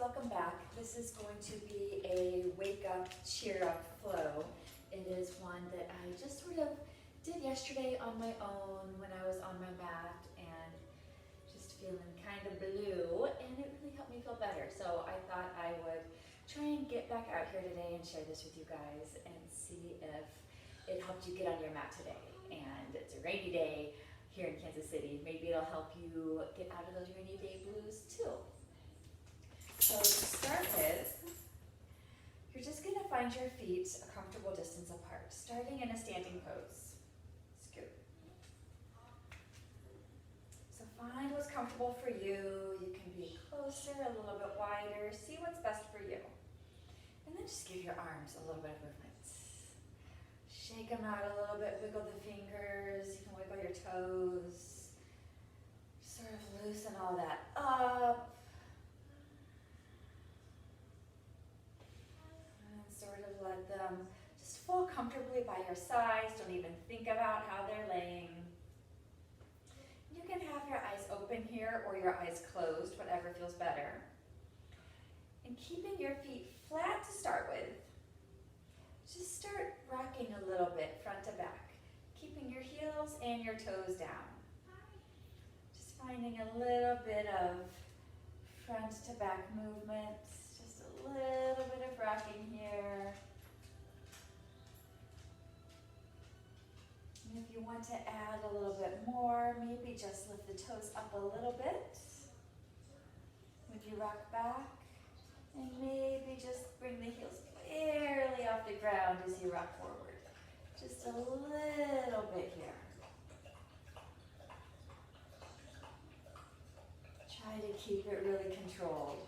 welcome back. This is going to be a wake up, cheer up flow. It is one that I just sort of did yesterday on my own when I was on my mat and just feeling kind of blue, and it really helped me feel better. So I thought I would try and get back out here today and share this with you guys and see if it helped you get on your mat today. And it's a rainy day here in Kansas City. Maybe it'll help you get out of those rainy day blues too. So to start with, you're just going to find your feet a comfortable distance apart, starting in a standing pose. Scoot. So find what's comfortable for you. You can be closer, a little bit wider. See what's best for you. And then just give your arms a little bit of movement. Shake them out a little bit, wiggle the fingers, you can wiggle your toes. Sort of loosen all that up. And sort of let them just fall comfortably by your sides. Don't even think about how they're laying. You can have your eyes open here or your eyes closed, whatever feels better. And keeping your feet flat to start with, just start rocking a little bit front to back, keeping your heels and your toes down. Just finding a little bit of front to back movement, just a little bit of rocking here. And if you want to add a little bit more, maybe just lift the toes up a little bit. Would you rock back? And maybe just bring the heels barely off the ground as you rock forward. Just a little bit here. Try to keep it really controlled.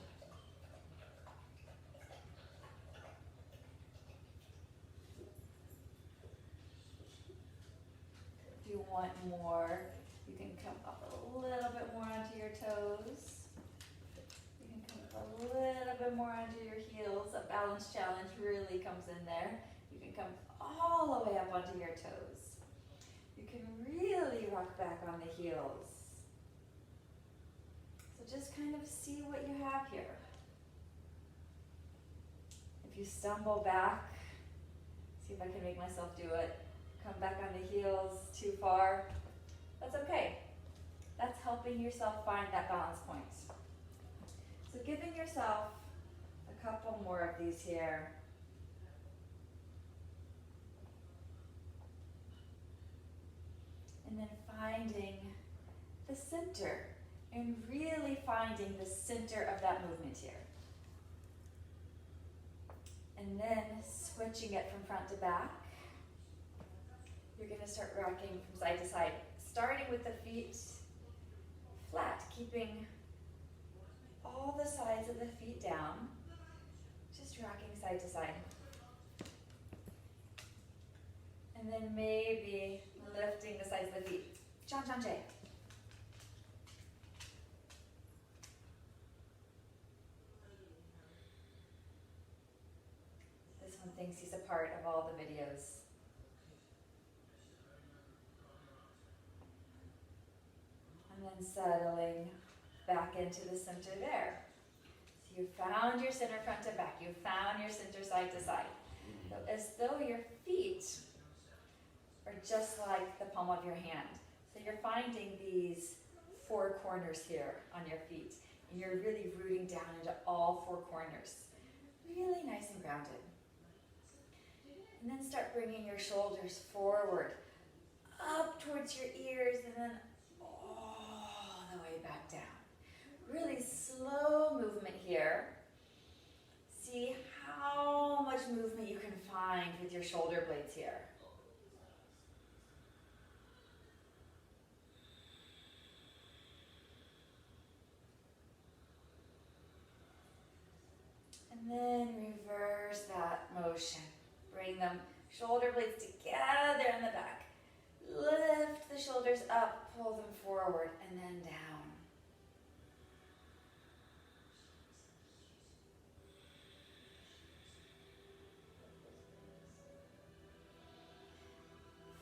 If you want more, you can come up a little bit more onto your toes. You can come up a little bit more onto your heels. A balance challenge really comes in there. You can come all the way up onto your toes. You can really rock back on the heels. So just kind of see what you have here. If you stumble back, see if I can make myself do it. Come back on the heels too far. That's okay. That's helping yourself find that balance point. So giving yourself a couple more of these here. And then finding the center and really finding the center of that movement here. And then switching it from front to back. You're going to start rocking from side to side, starting with the feet flat, keeping all the sides of the feet down, just rocking side to side. And then maybe lifting the sides of the feet. Chan Chan Jay. This one thinks he's a part of all the videos. And then settling back into the center there. So you found your center front to back. You found your center side to side. So as though your feet are just like the palm of your hand. So you're finding these four corners here on your feet. And you're really rooting down into all four corners. Really nice and grounded. And then start bringing your shoulders forward, up towards your ears, and then all the way back down. Really slow movement here. See how much movement you can find with your shoulder blades here. And then reverse that motion. Bring them shoulder blades together in the back. Lift the shoulders up, pull them forward, and then down.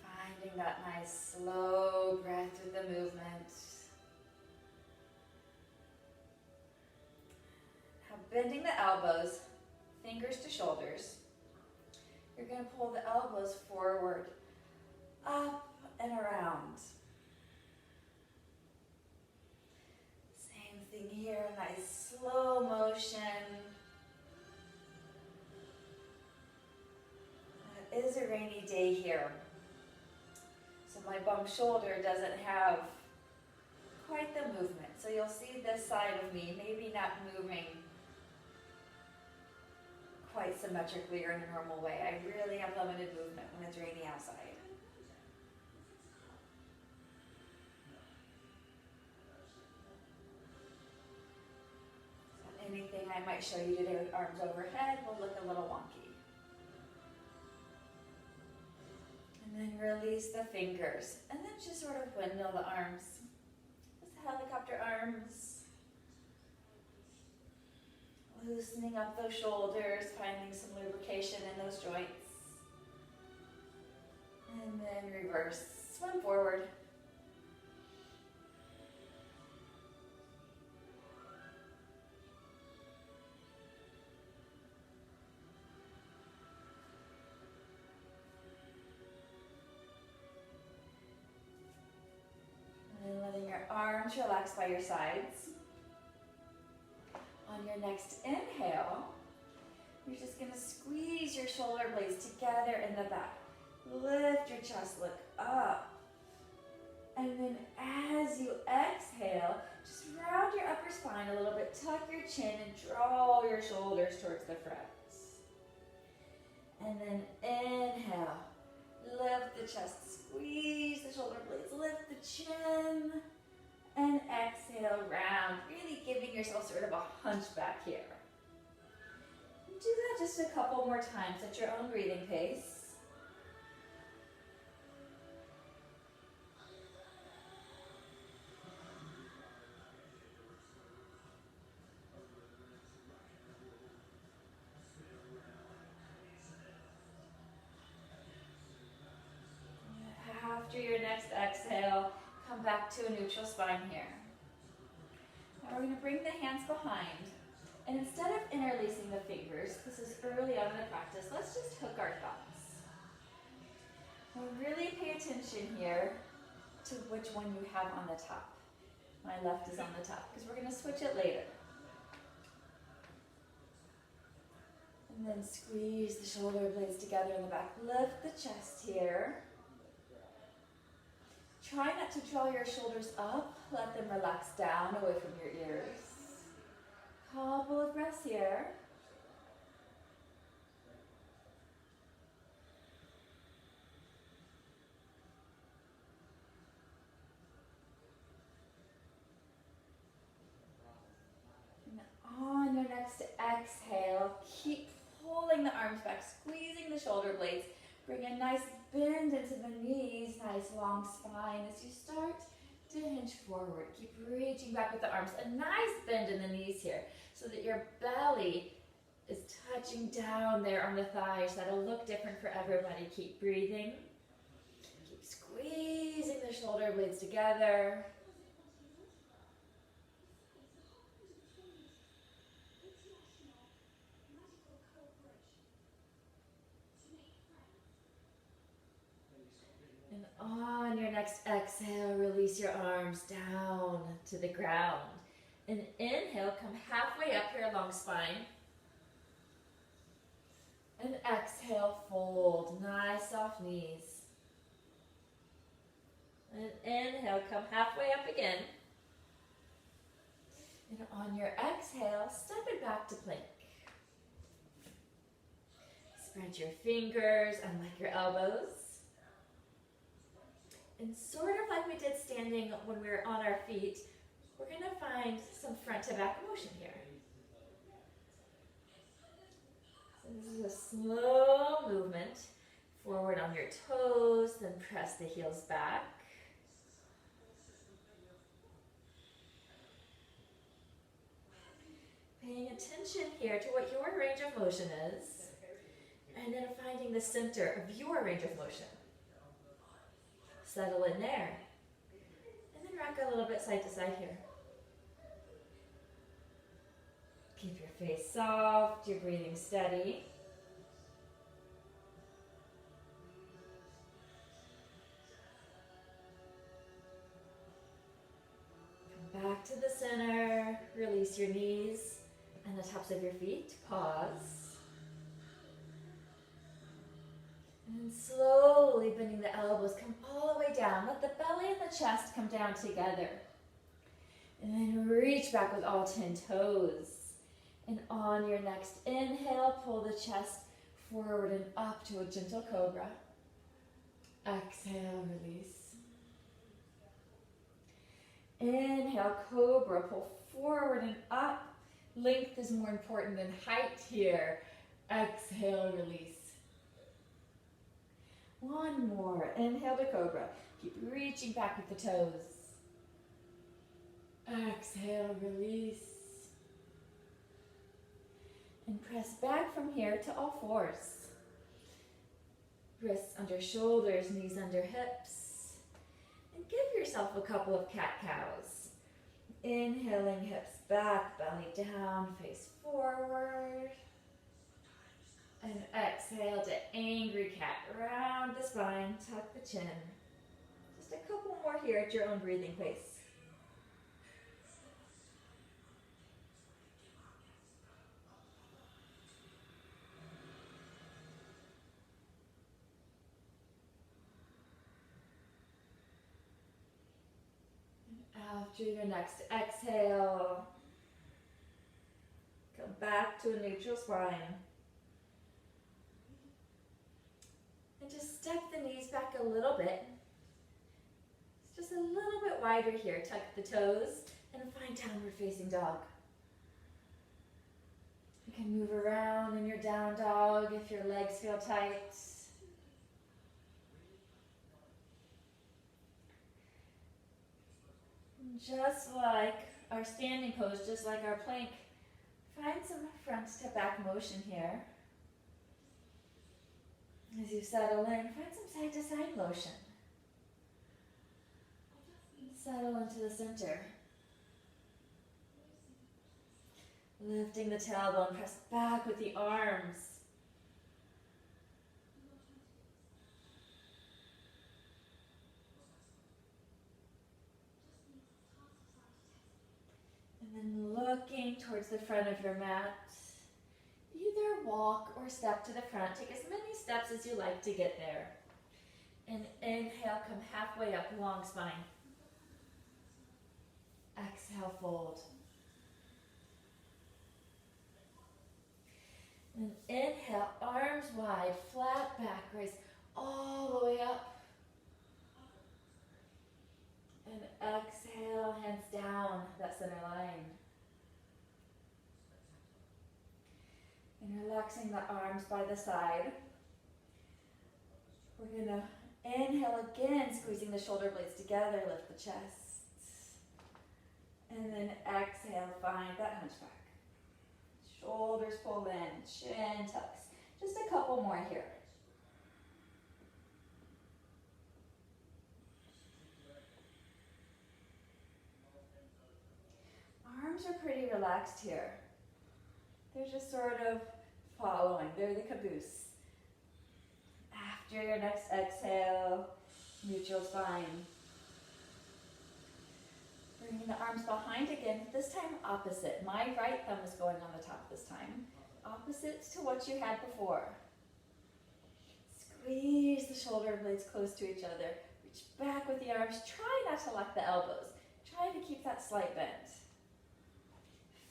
Finding that nice slow breath with the movement. How bending the elbows, fingers to shoulders. You're going to pull the elbows forward, up and around. Same thing here, nice slow motion. It is a rainy day here, so my bum shoulder doesn't have quite the movement. So you'll see this side of me maybe not moving quite symmetrically or in a normal way. I really have limited movement when it's rainy outside. So anything I might show you today with arms overhead will look a little wonky. And then release the fingers. And then just sort of windmill the arms. Just helicopter arms. Loosening up those shoulders, finding some lubrication in those joints. And then reverse, swim forward. And then letting your arms relax by your sides. On your next inhale, you're just going to squeeze your shoulder blades together in the back. Lift your chest, look up. And then as you exhale, just round your upper spine a little bit, tuck your chin and draw your shoulders towards the front. And then inhale, lift the chest, squeeze the shoulder blades, lift the chin. And exhale, round, really giving yourself sort of a hunchback here. Do that just a couple more times at your own breathing pace. After your next exhale, come back to a neutral spine here. Now we're going to bring the hands behind, and instead of interlacing the fingers, this is early on in the practice, let's just hook our thumbs. Now really pay attention here to which one you have on the top. My left is on the top, because we're going to switch it later. And then squeeze the shoulder blades together in the back. Lift the chest here. Try not to draw your shoulders up. Let them relax down away from your ears. Couple of breaths here. And on your next exhale, keep pulling the arms back, squeezing the shoulder blades. Bring a nice bend into the knees, nice long spine as you start to hinge forward. Keep reaching back with the arms. A nice bend in the knees here so that your belly is touching down there on the thighs. That'll look different for everybody. Keep breathing. Keep squeezing the shoulder blades together. And on your next exhale, release your arms down to the ground. And inhale, come halfway up your long spine. And exhale, fold. Nice soft knees. And inhale, come halfway up again. And on your exhale, step it back to plank. Spread your fingers, unlike your elbows. And sort of like we did standing when we were on our feet, we're going to find some front to back motion here. So this is a slow movement. Forward on your toes, then press the heels back. Paying attention here to what your range of motion is, and then finding the center of your range of motion. Settle in there. And then rock a little bit side to side here. Keep your face soft, your breathing steady. Come back to the center, release your knees and the tops of your feet, pause. And slowly bending the elbows, come all the way down. Let the belly and the chest come down together. And then reach back with all 10 toes. And on your next inhale, pull the chest forward and up to a gentle cobra. Exhale, release. Inhale, cobra, pull forward and up. Length is more important than height here. Exhale, release. One more. Inhale to cobra. Keep reaching back with the toes. Exhale, release. And press back from here to all fours. Wrists under shoulders, knees under hips. And give yourself a couple of cat-cows. Inhaling, hips back, belly down, face forward. And exhale to angry cat. Round the spine, tuck the chin. Just a couple more here at your own breathing pace. After your next exhale, come back to a neutral spine. And just step the knees back a little bit. It's just a little bit wider here. Tuck the toes and find downward facing dog. You can move around in your down dog if your legs feel tight. Just like our standing pose, just like our plank, find some front to back motion here. As you settle in, find some side to side motion. Settle into the center. Lifting the tailbone, press back with the arms. And then looking towards the front of your mat, either walk or step to the front. Take as many steps as you like to get there. And inhale, come halfway up, long spine. Exhale, fold. And inhale, arms wide, flat back, raise all the way up. And exhale, hands down, that center line. And relaxing the arms by the side. We're gonna inhale again, squeezing the shoulder blades together, lift the chest. And then exhale, find that hunchback. Shoulders pull in, chin tucks. Just a couple more here. Arms are pretty relaxed here. They're just sort of following. They're the caboose. After your next exhale, neutral spine. Bringing the arms behind again, this time opposite. My right thumb is going on the top this time. Opposite to what you had before. Squeeze the shoulder blades close to each other. Reach back with the arms. Try not to lock the elbows. Try to keep that slight bend.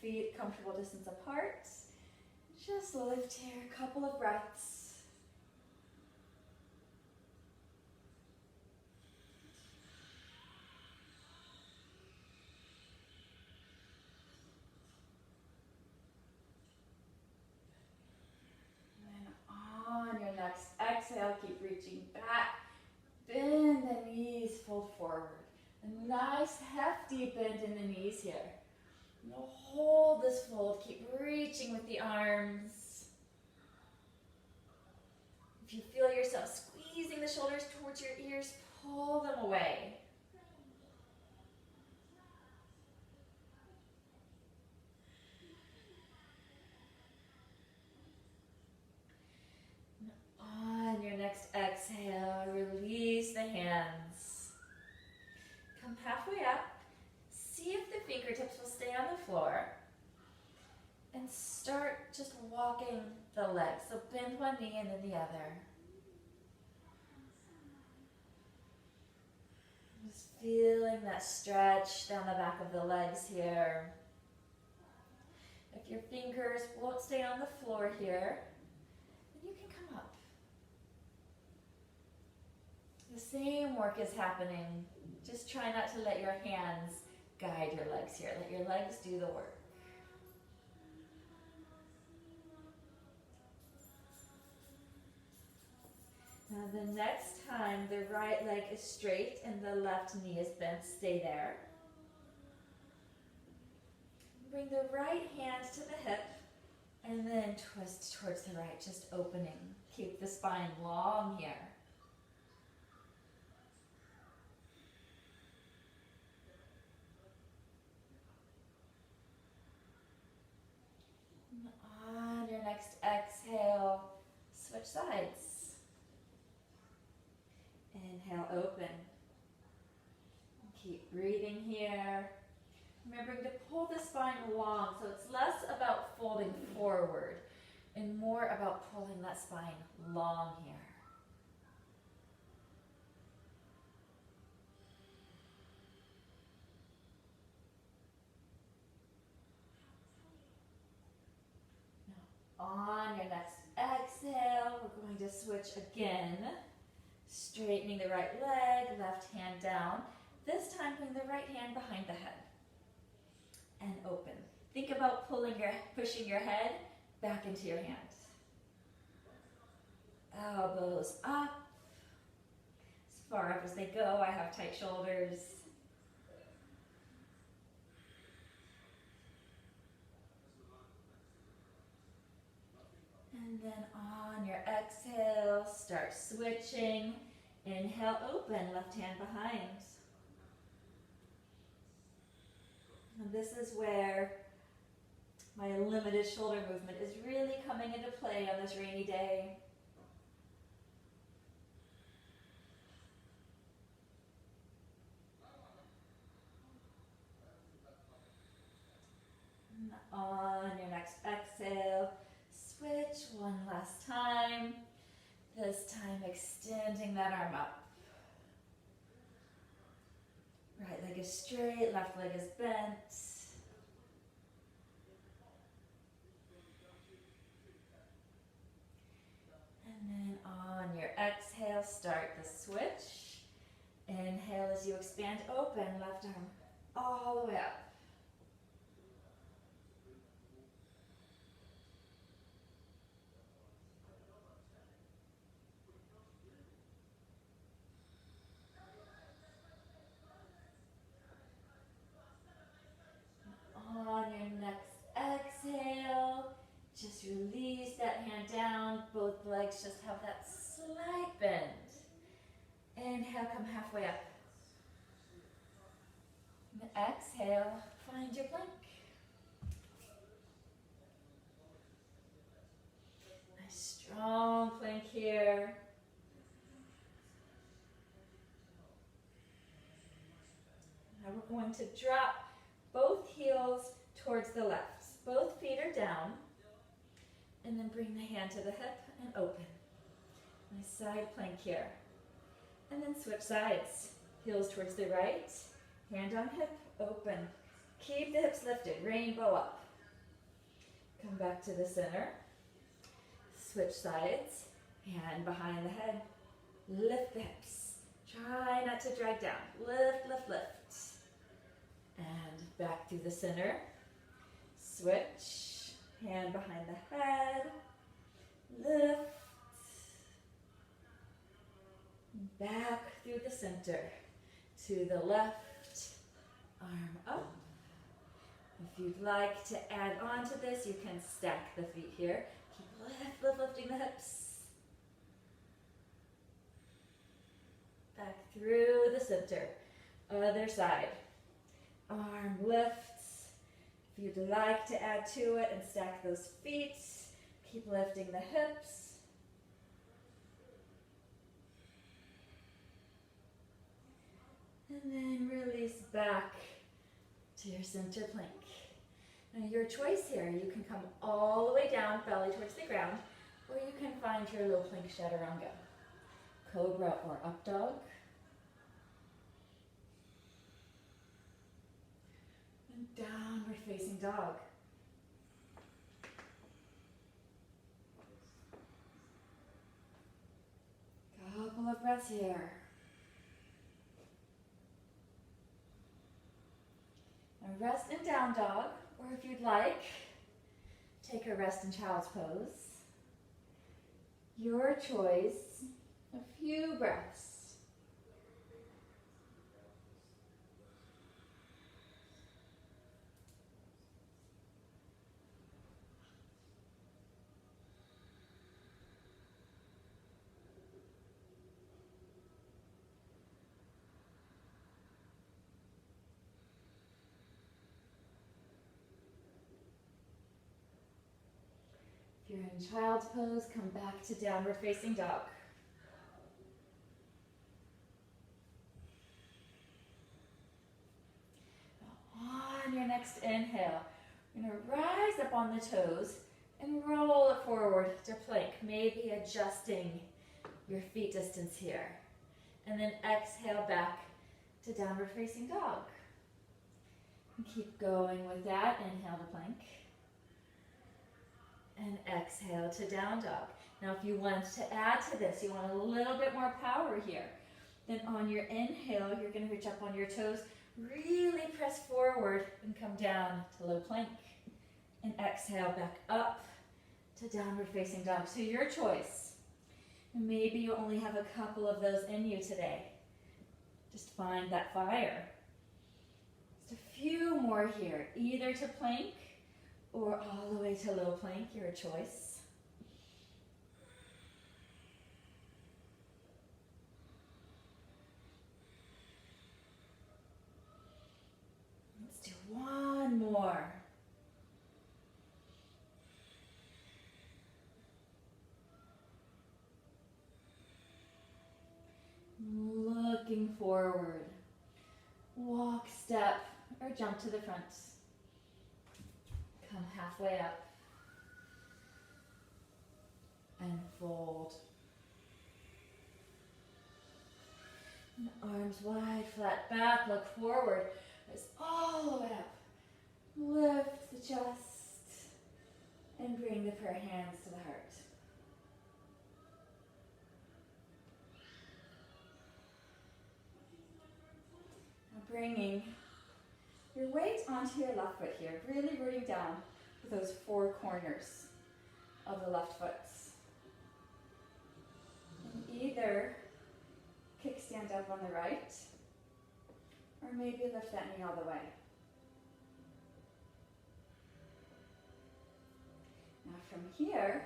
Feet comfortable distance apart. Just lift here, a couple of breaths. And then on your next exhale, keep reaching back. Bend the knees, fold forward. A nice hefty bend in the knees here. Now hold this fold, keep reaching with the arms. If you feel yourself squeezing the shoulders towards your ears, pull them away. just walking the legs. So bend one knee and then the other. Just feeling that stretch down the back of the legs here. If your fingers won't stay on the floor here, then you can come up. The same work is happening. Just try not to let your hands guide your legs here. Let your legs do the work. Now the next time the right leg is straight and the left knee is bent, stay there. Bring the right hand to the hip and then twist towards the right, just opening. Keep the spine long here. And on your next exhale, switch sides. Inhale, open. Keep breathing here. Remembering to pull the spine long, so it's less about folding forward and more about pulling that spine long here. Now, on your next exhale, we're going to switch again. Straightening the right leg, left hand down. This time, putting the right hand behind the head. And open. Think about pushing your head back into your hands. Elbows up. As far up as they go. I have tight shoulders. And then on your exhale, start switching. Inhale, open, left hand behind. And this is where my limited shoulder movement is really coming into play on this rainy day. And on your next exhale, switch one last time. This time extending that arm up. Right leg is straight, left leg is bent. And then on your exhale, start the switch. Inhale as you expand, open, left arm all the way up. On your next exhale, just release that hand down. Both legs just have that slight bend. Inhale, come halfway up. And exhale, find your plank. Nice strong plank here. Now we're going to drop both heels towards the left. Both feet are down. And then bring the hand to the hip and open. Nice side plank here. And then switch sides. Heels towards the right. Hand on hip, open. Keep the hips lifted, rainbow up. Come back to the center. Switch sides. Hand behind the head. Lift the hips. Try not to drag down. Lift, lift, lift. And back through the center. Switch. Hand behind the head. Lift. Back through the center. To the left. Arm up. If you'd like to add on to this, you can stack the feet here. Keep lifting the hips. Back through the center. Other side. Arm lifts. If you'd like to add to it and stack those feet, keep lifting the hips. And then release back to your center plank. Now your choice here. You can come all the way down, belly towards the ground, or you can find your low plank chaturanga. Cobra or up dog. And downward facing dog. Couple of breaths here. And rest in down dog, or if you'd like, take a rest in child's pose. Your choice, a few breaths. If you're in child's pose, come back to downward facing dog. On your next inhale, you're going to rise up on the toes and roll it forward to plank, maybe adjusting your feet distance here. And then exhale back to downward facing dog. And keep going with that. Inhale to plank. And exhale to down dog. Now if you want to add to this, you want a little bit more power here, then on your inhale, you're going to reach up on your toes, really press forward and come down to low plank. And exhale back up to downward facing dog. So your choice. Maybe you only have a couple of those in you today. Just find that fire. Just a few more here, either to plank or all the way to low plank, your choice. Let's do one more. Looking forward. Walk, step, or jump to the front. Come halfway up. And fold. And arms wide, flat back, look forward. Press all the way up. Lift the chest. And bring the prayer hands to the heart. Bringing your weight onto your left foot here, really rooting down with those four corners of the left foot. And either kickstand up on the right, or maybe lift that knee all the way. Now from here,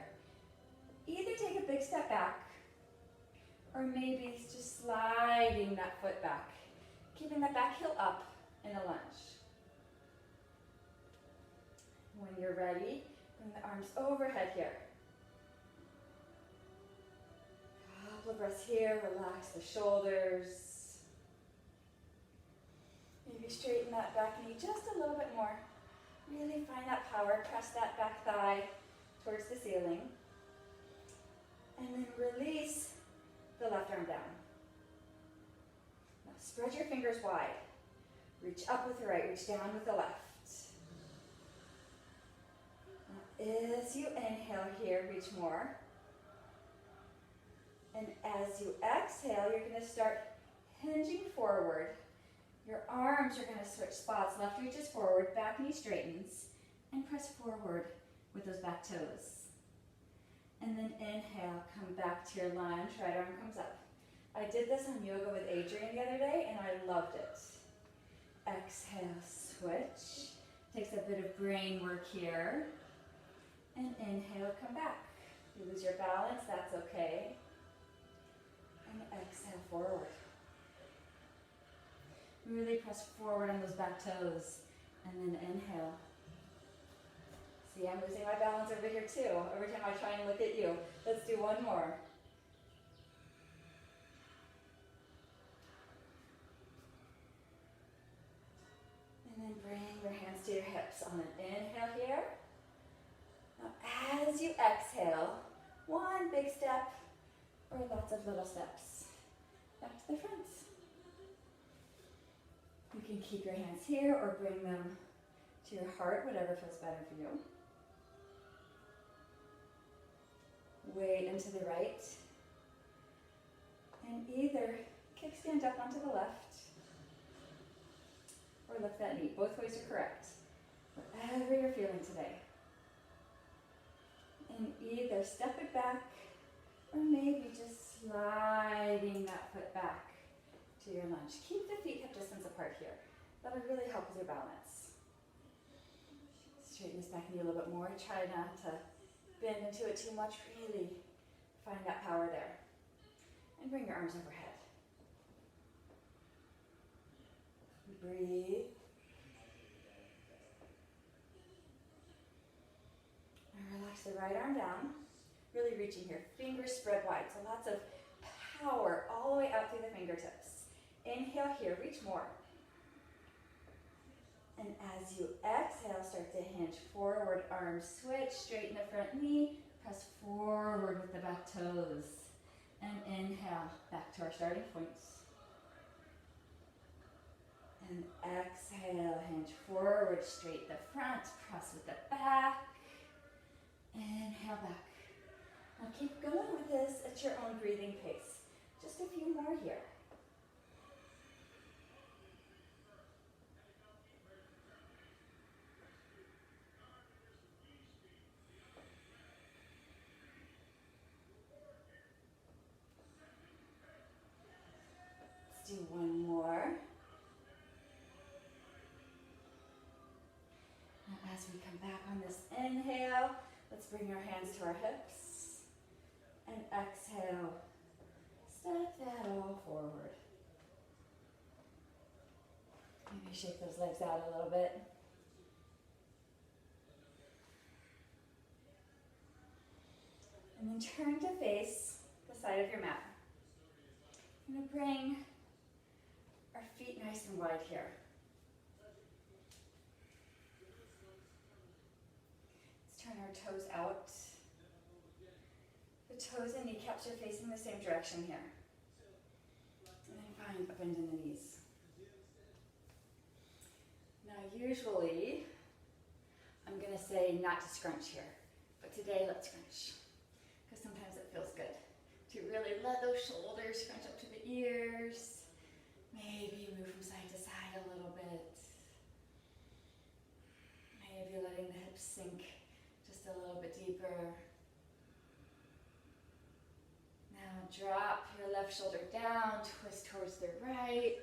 either take a big step back, or maybe just sliding that foot back. Keeping that back heel up in a lunge. When you're ready, bring the arms overhead here. Couple of breaths here, relax the shoulders. Maybe straighten that back knee just a little bit more. Really find that power, press that back thigh towards the ceiling. And then release the left arm down. Spread your fingers wide. Reach up with the right, reach down with the left. Now, as you inhale here, reach more. And as you exhale, you're going to start hinging forward. Your arms are going to switch spots. Left reaches forward, back knee straightens, and press forward with those back toes. And then inhale, come back to your lunge, right arm comes up. I did this on yoga with Adrian the other day, and I loved it. Exhale, switch. Takes a bit of brain work here. And inhale, come back. You lose your balance, that's okay. And exhale, forward. Really press forward on those back toes. And then inhale. See, I'm losing my balance over here too, every time I try and look at you. Let's do one more. And then bring your hands to your hips on an inhale here. Now as you exhale, one big step or lots of little steps back to the front. You can keep your hands here or bring them to your heart, whatever feels better for you. Weight into the right. And either kickstand up onto the left or lift that knee. Both ways are correct. Whatever you're feeling today. And either step it back or maybe just sliding that foot back to your lunge. Keep the feet hip distance apart here. That'll really help with your balance. Straighten this back knee a little bit more. Try not to bend into it too much. Really find that power there. And bring your arms overhead. Breathe. And relax the right arm down. Really reaching here. Fingers spread wide. So lots of power all the way out through the fingertips. Inhale here. Reach more. And as you exhale, start to hinge forward, arms switch, straighten the front knee, press forward with the back toes. And inhale, back to our starting points. And exhale, hinge forward, straight the front, press with the back. Inhale back. Now keep going with this at your own breathing pace. Just a few more here. Do one more. Now as we come back on this inhale, let's bring our hands to our hips. And exhale, step that all forward. Maybe shake those legs out a little bit. And then turn to face the side of your mat. I'm going to bring our feet nice and wide here. Let's turn our toes out. The toes and kneecaps are facing the same direction here. And then find a bend in the knees. Now usually, I'm going to say not to scrunch here. But today, let's scrunch. Because sometimes it feels good to really let those shoulders scrunch up to the ears. Maybe move from side to side a little bit. Maybe letting the hips sink just a little bit deeper. Now drop your left shoulder down, twist towards the right.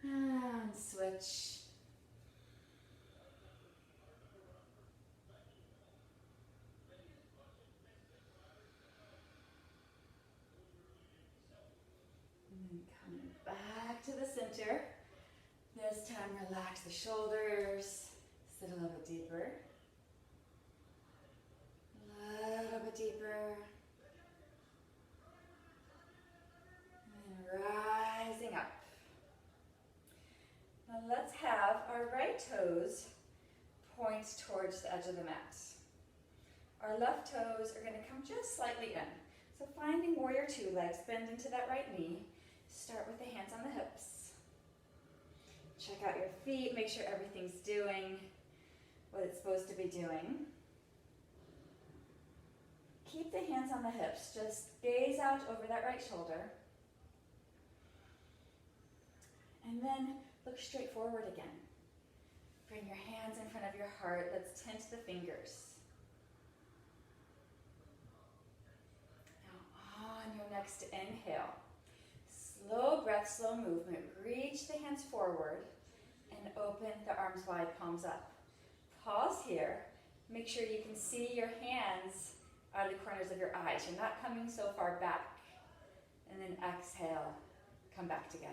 And switch. Coming back to the center. This time relax the shoulders. Sit a little bit deeper. A little bit deeper. And rising up. Now let's have our right toes point towards the edge of the mat. Our left toes are going to come just slightly in. So finding warrior two, legs bend into that right knee. Start with the hands on the hips. Check out your feet, make sure everything's doing what it's supposed to be doing. Keep the hands on the hips, just gaze out over that right shoulder. And then look straight forward again. Bring your hands in front of your heart, let's tint the fingers. Now on your next inhale, slow breath, slow movement. Reach the hands forward and open the arms wide, palms up. Pause here. Make sure you can see your hands out of the corners of your eyes. You're not coming so far back. And then exhale, come back together.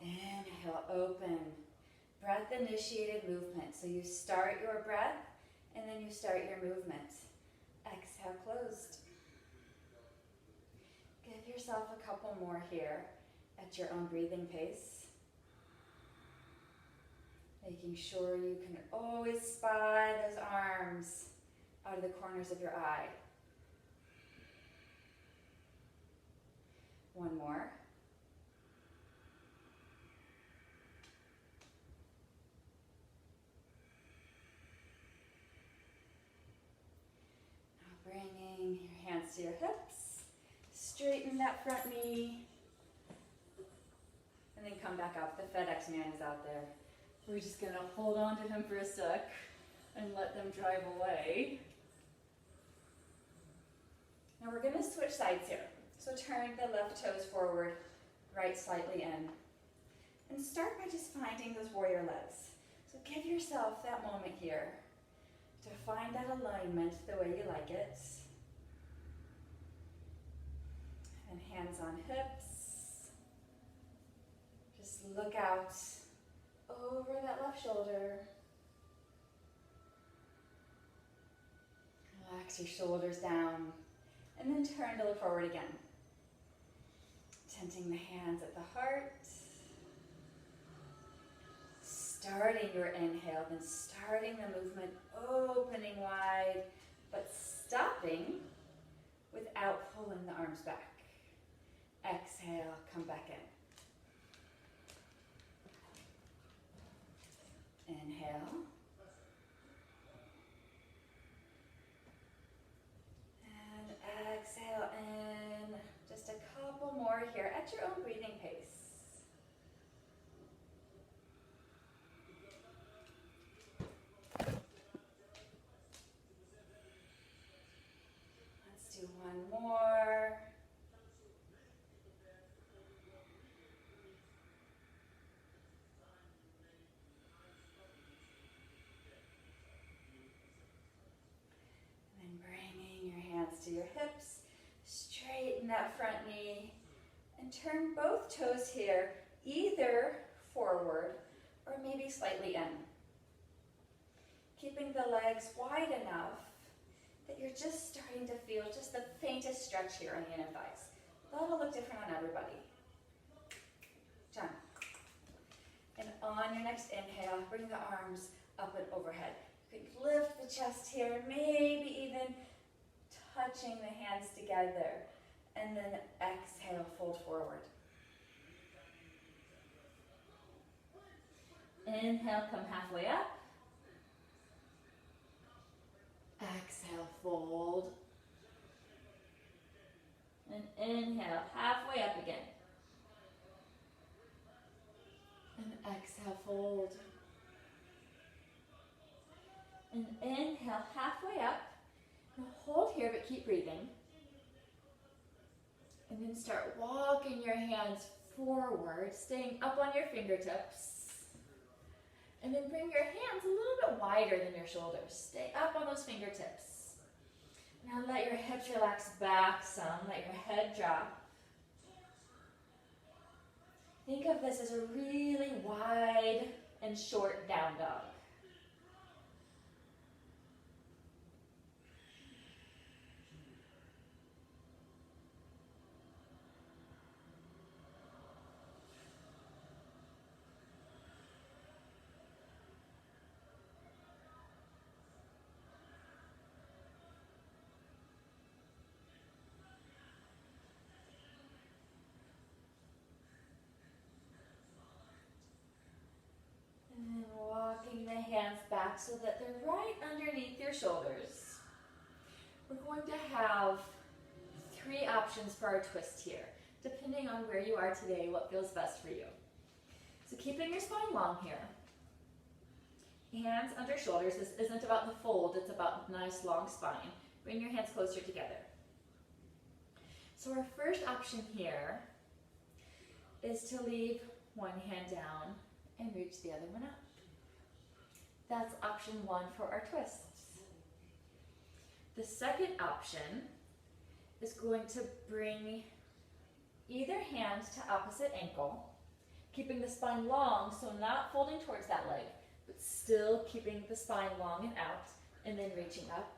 Inhale, open. Breath initiated movement. So you start your breath and then you start your movement. Exhale, closed. Give yourself a couple more here at your own breathing pace. Making sure you can always spy those arms out of the corners of your eye. One more. Now bringing your hands to your hips. Straighten that front knee. And then come back up. The FedEx man is out there. We're just gonna hold on to him for a sec and let them drive away. Now we're gonna switch sides here. So turn the left toes forward, right slightly in. And start by just finding those warrior legs. So give yourself that moment here to find that alignment the way you like it. And hands on hips. Just look out over that left shoulder. Relax your shoulders down. And then turn to look forward again. Tenting the hands at the heart. Starting your inhale, then starting the movement, opening wide, but stopping without pulling the arms back. Exhale, come back in. Inhale. And exhale in. Just a couple more here at your own breathing pace. Let's do one more. To your hips, straighten that front knee, and turn both toes here, either forward or maybe slightly in. Keeping the legs wide enough that you're just starting to feel just the faintest stretch here on the inner thighs. That'll look different on everybody. Jump. And on your next inhale, bring the arms up and overhead. You can lift the chest here, maybe even touching the hands together, and then exhale, fold forward. Inhale, come halfway up. Exhale, fold. And inhale, halfway up again. And exhale, fold. And inhale, halfway up. Now hold here, but keep breathing. And then start walking your hands forward, staying up on your fingertips. And then bring your hands a little bit wider than your shoulders. Stay up on those fingertips. Now let your hips relax back some, let your head drop. Think of this as a really wide and short down dog. The hands back so that they're right underneath your shoulders. We're going to have 3 options for our twist here, depending on where you are today, what feels best for you. So keeping your spine long here. Hands under shoulders. This isn't about the fold, it's about nice long spine. Bring your hands closer together. So our first option here is to leave one hand down and reach the other one up. That's option 1 for our twists. The second option is going to bring either hand to opposite ankle, keeping the spine long, so not folding towards that leg, but still keeping the spine long and out, and then reaching up.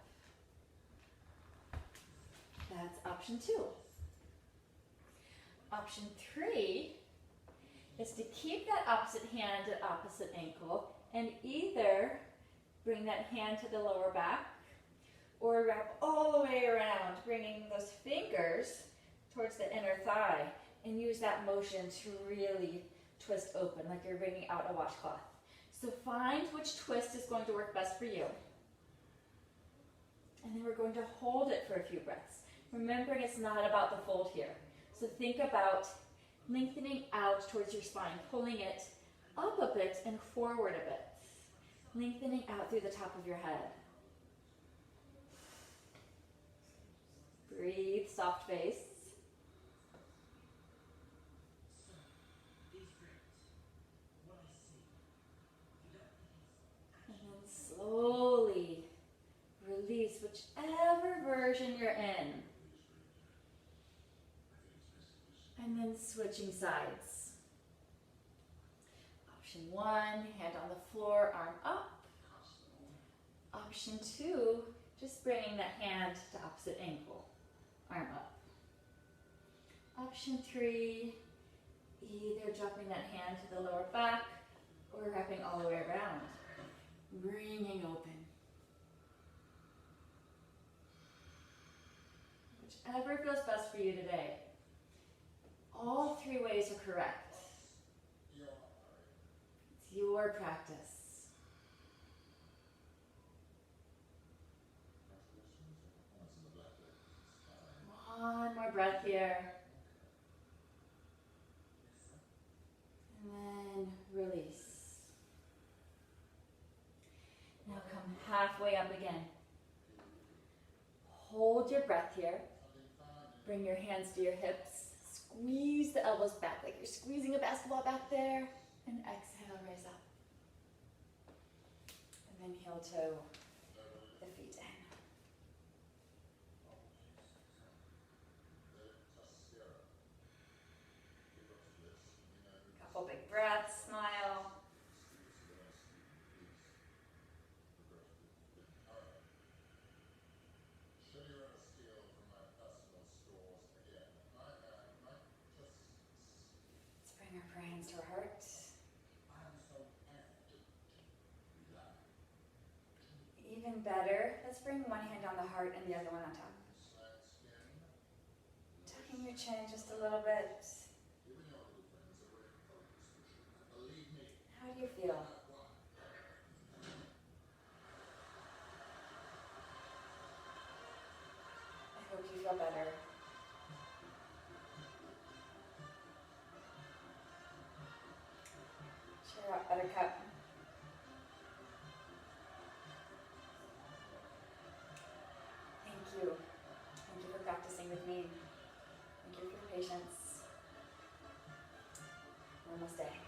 That's option 2. Option 3 is to keep that opposite hand at opposite ankle and either bring that hand to the lower back or wrap all the way around, bringing those fingers towards the inner thigh and use that motion to really twist open like you're bringing out a washcloth. So find which twist is going to work best for you. And then we're going to hold it for a few breaths. Remembering it's not about the fold here. So think about lengthening out towards your spine, pulling it up a bit and forward a bit. Lengthening out through the top of your head. Breathe, soft face. And then slowly release whichever version you're in. And then switching sides. Option 1, hand on the floor, arm up. Option 2, just bringing that hand to opposite ankle, arm up. Option 3, either dropping that hand to the lower back or wrapping all the way around. Bringing open. Whichever feels best for you today. All 3 ways are correct. It's your practice. One more breath here. And then release. Now come halfway up again. Hold your breath here. Bring your hands to your hips. Squeeze the elbows back like you're squeezing a basketball back there. And exhale, raise up. And then heel toe the feet in. Couple big breaths, smile. Let's bring our hands to our heart. Even better, let's bring one hand on the heart and the other one on top. Tucking your chin just a little bit. How do you feel? I hope you feel better. Cheer up, Buttercup. Thank you. Thank you for practicing with me. Thank you for your patience. Namaste.